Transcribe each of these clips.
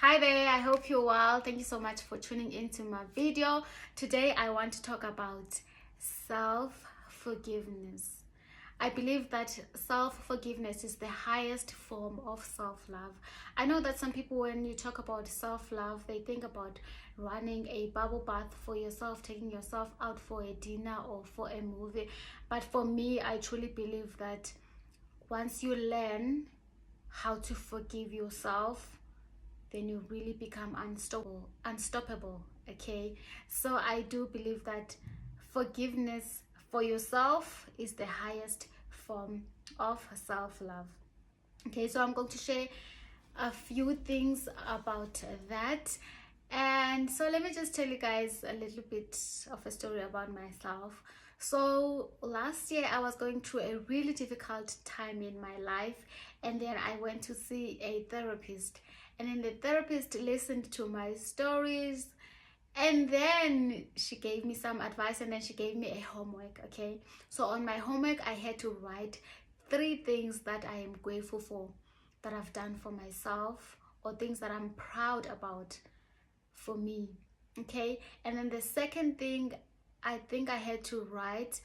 Hi there, I hope you're well. Thank you so much for tuning into my video. Today I want to talk about self-forgiveness. I believe that self-forgiveness is the highest form of self-love. I know that some people, when you talk about self-love, they think about running a bubble bath for yourself, taking yourself out for a dinner or for a movie. But for me, I truly believe that once you learn how to forgive yourself, then you really become unstoppable. Okay, so I do believe that forgiveness for yourself is the highest form of self-love. Okay, so I'm going to share a few things about that. And so let me just tell you guys a little bit of a story about myself. So last year I was going through a really difficult time in my life, and then I went to see a therapist, and then the therapist listened to my stories, and then she gave me some advice, and then she gave me a homework. Okay, so on my homework I had to write 3 things that I am grateful for, that I've done for myself, or things that I'm proud about for me. Okay, and then the second thing, I think I had to write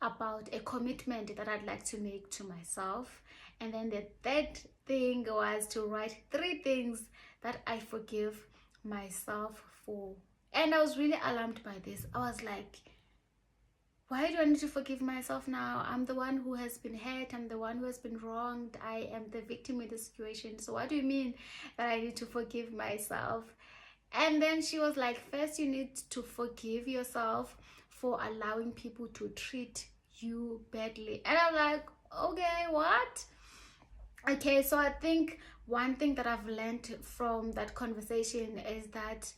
about a commitment that I'd like to make to myself. And then the third thing was to write 3 things that I forgive myself for. And I was really alarmed by this. I was like, why do I need to forgive myself now? I'm the one who has been hurt. I'm the one who has been wronged. I am the victim in the situation. So what do you mean that I need to forgive myself? And then she was like, first you need to forgive yourself for allowing people to treat you badly. And I'm like, okay, what? Okay, so I think one thing that I've learned from that conversation is that,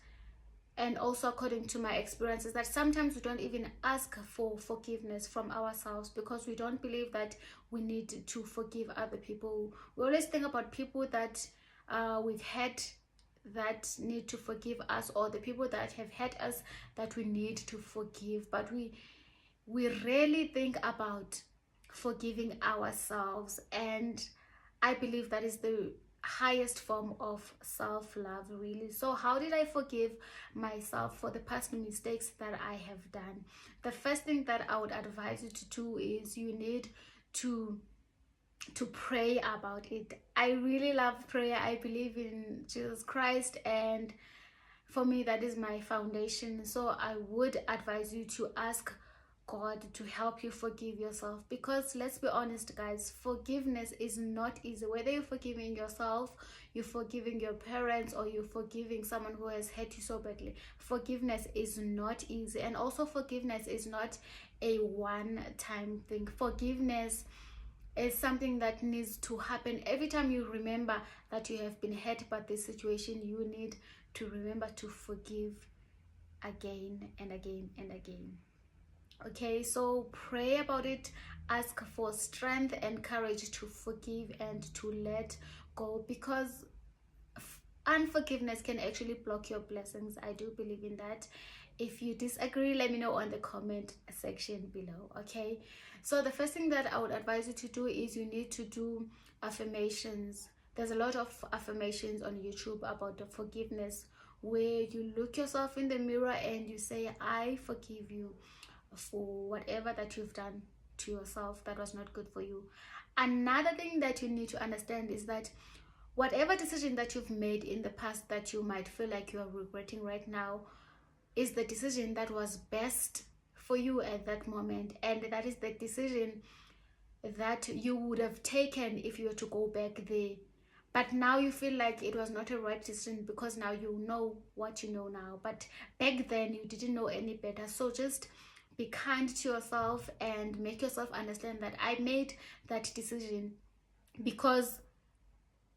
and also according to my experience, is that sometimes we don't even ask for forgiveness from ourselves because we don't believe that we need to forgive other people. We always think about people that we've had that need to forgive us, or the people that have hurt us that we need to forgive, but we rarely think about forgiving ourselves. And I believe that is the highest form of self-love, really. So how did I forgive myself for the past mistakes that I have done? The first thing that I would advise you to do is you need to pray about it. I really love prayer. I believe in Jesus Christ, and for me that is my foundation. So I would advise you to ask God to help you forgive yourself, because let's be honest guys, forgiveness is not easy. Whether you're forgiving yourself, you're forgiving your parents, or you're forgiving someone who has hurt you so badly, forgiveness is not easy. And also forgiveness is not a one-time thing. Forgiveness is something that needs to happen every time you remember that you have been hurt by this situation. You need to remember to forgive again and again and again. Okay, so pray about it. Ask for strength and courage to forgive and to let go, because unforgiveness can actually block your blessings. I do believe in that. If you disagree, let me know on the comment section below. Okay, so the first thing that I would advise you to do is you need to do affirmations. There's a lot of affirmations on YouTube about the forgiveness, where you look yourself in the mirror and you say, I forgive you for whatever that you've done to yourself that was not good for you. Another thing that you need to understand is that whatever decision that you've made in the past that you might feel like you are regretting right now is the decision that was best for you at that moment, and that is the decision that you would have taken if you were to go back there. But now you feel like it was not a right decision because now you know what you know now, but back then you didn't know any better. So just be kind to yourself and make yourself understand that I made that decision because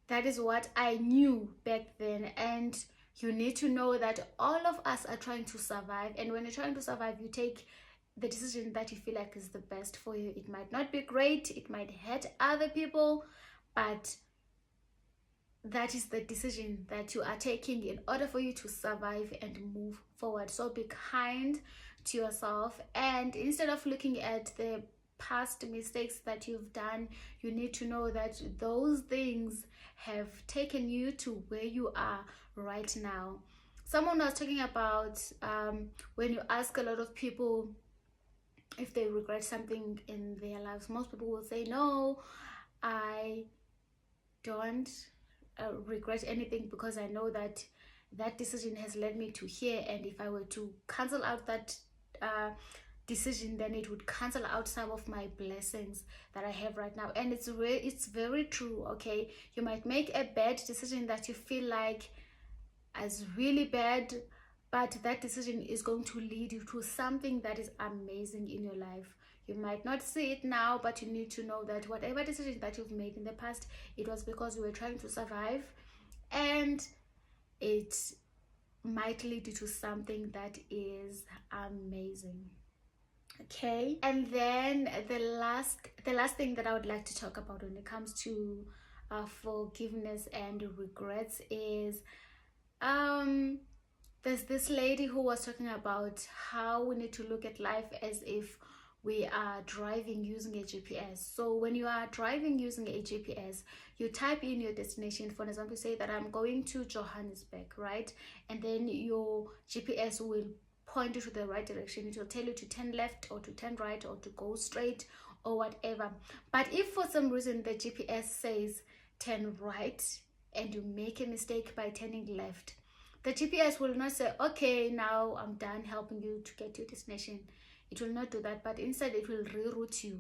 that is what I knew back then. And you need to know that all of us are trying to survive, and when you're trying to survive, you take the decision that you feel like is the best for you. It might not be great, it might hurt other people, but that is the decision that you are taking in order for you to survive and move forward. So be kind to yourself, and instead of looking at the past mistakes that you've done, you need to know that those things have taken you to where you are right now. Someone was talking about when you ask a lot of people if they regret something in their lives, most people will say, no, I don't regret anything, because I know that that decision has led me to here, and if I were to cancel out that decision, then it would cancel out some of my blessings that I have right now. And it's very true. Okay, you might make a bad decision that you feel like is really bad, but that decision is going to lead you to something that is amazing in your life. You might not see it now, but you need to know that whatever decision that you've made in the past, it was because you were trying to survive, and it might lead you to something that is amazing. Okay, and then the last thing that I would like to talk about when it comes to forgiveness and regrets is there's this lady who was talking about how we need to look at life as if we are driving using a GPS. So when you are driving using a GPS, you type in your destination. For example, say that I'm going to Johannesburg, right? And then your GPS will point you to the right direction. It will tell you to turn left or to turn right or to go straight or whatever. But if for some reason the GPS says turn right and you make a mistake by turning left, the GPS will not say, okay, now I'm done helping you to get to your destination. It will not do that, but instead it will reroute you.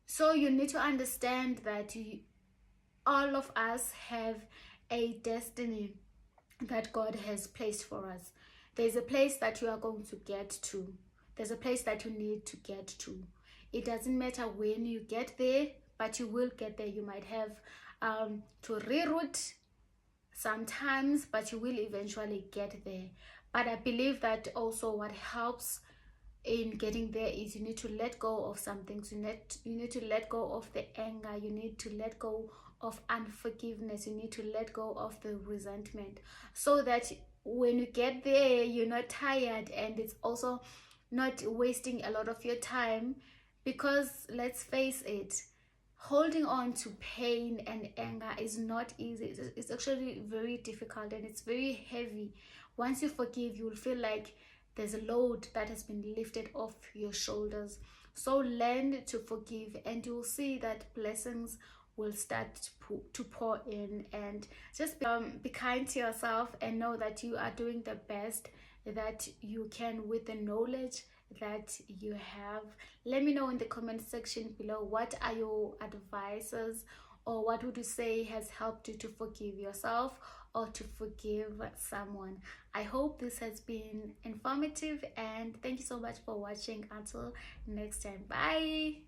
So you need to understand that all of us have a destiny that God has placed for us. There's a place that you are going to get to. There's a place that you need to get to. It doesn't matter when you get there, but you will get there. You might have to reroute sometimes, but you will eventually get there. But I believe that also what helps in getting there is you need to let go of some things. You need to let go of the anger. You need to let go of unforgiveness. You need to let go of the resentment, so that when you get there, you're not tired, and it's also not wasting a lot of your time. Because let's face it, holding on to pain and anger is not easy. It's actually very difficult, and it's very heavy. Once you forgive, you'll feel like there's a load that has been lifted off your shoulders. So learn to forgive, and you'll see that blessings will start to pour in. And just be kind to yourself, and know that you are doing the best that you can with the knowledge that you have. Let me know in the comment section below, what are your advices, or what would you say has helped you to forgive yourself or to forgive someone. I hope this has been informative, and thank you so much for watching. Until next time, bye.